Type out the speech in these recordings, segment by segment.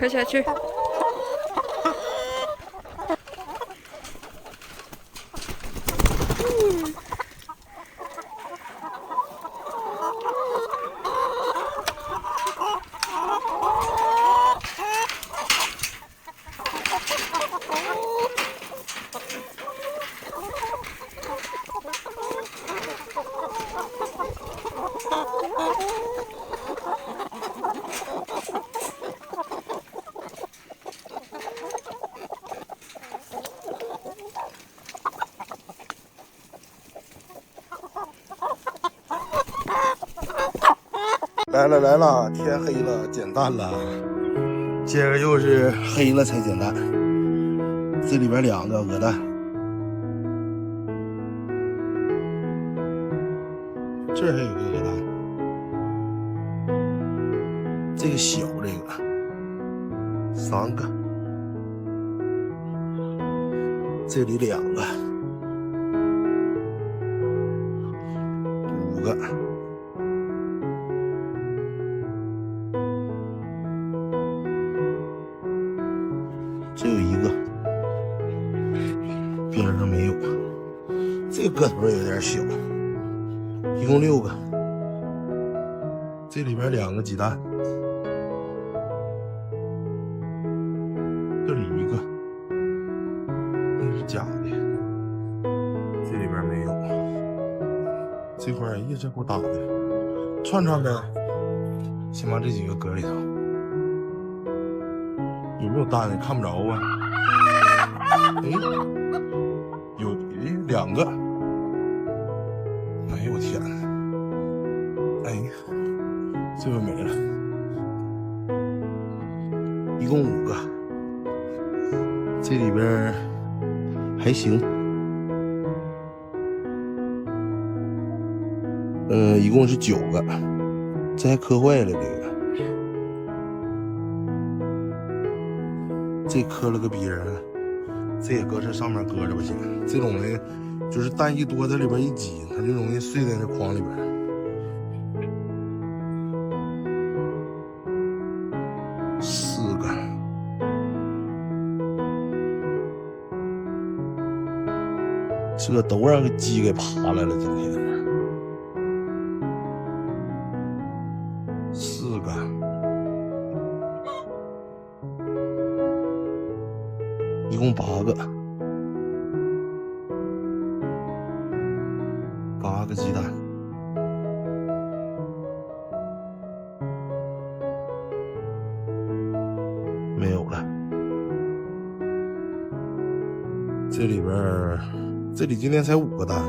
快下去！来了，天黑了，捡蛋了。今儿又是黑了才捡蛋，这里边2个鹅蛋，这儿还有个鹅蛋，这个小这个3个，这里2个，5个。这有1个，边上没有，这个个头有点小，一共6个，这里边2个鸡蛋，这里1个，那是假的，这里边没有，这块一直给我打的，串呗，先把这几个搁里头。有没有蛋呢？看不着啊。哎，有2个。哎呦我天！哎，这回没了。一共5个，这里边还行。一共是9个，这还磕坏了这个。这磕了个逼人，这也搁这上面搁着不行。这种的，就是蛋一多，在里边一挤，它就容易碎在这筐里边。4个，这都让个鸡给扒来了。今天4个。一共8个，8个鸡蛋，没有了。这里边，这里今天才5个蛋。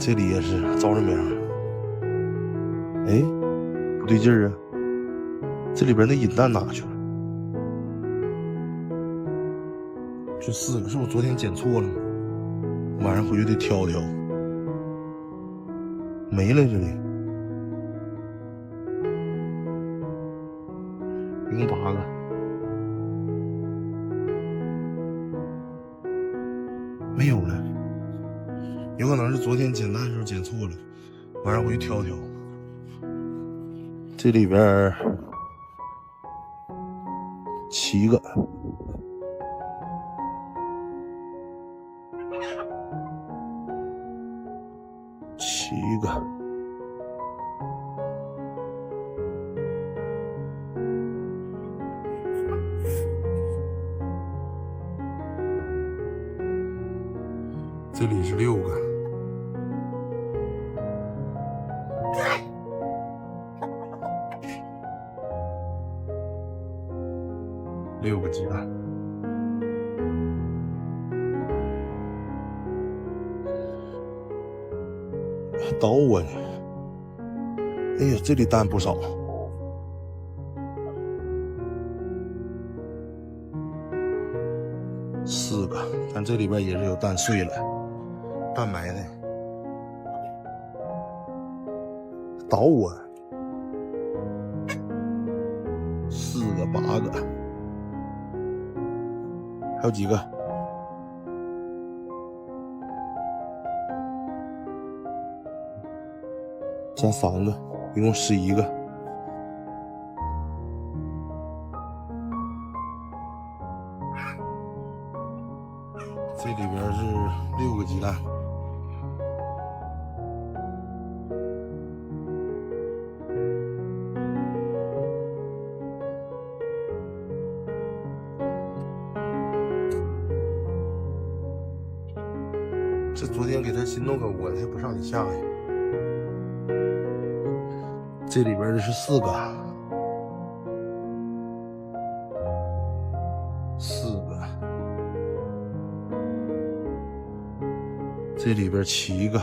这里也是遭人命。哎，不对劲儿啊！这里边那引蛋哪去了？这4个是我昨天捡错了吗？晚上回去得挑挑。没了，这里一共8个。没有了。有可能是昨天捡蛋的时候捡错了，晚上回去挑挑。这里边7个，这里是6个。6个鸡蛋，捣我呢！哎呀，这里蛋不少。4个，但这里边也是有蛋碎了，蛋埋的。捣我！4个，8个。还有几个？剩3个，一共11个。这里边是6个鸡蛋。这昨天给他新弄个窝，他不上你下呀。这里边的是4个，4个，这里边7个。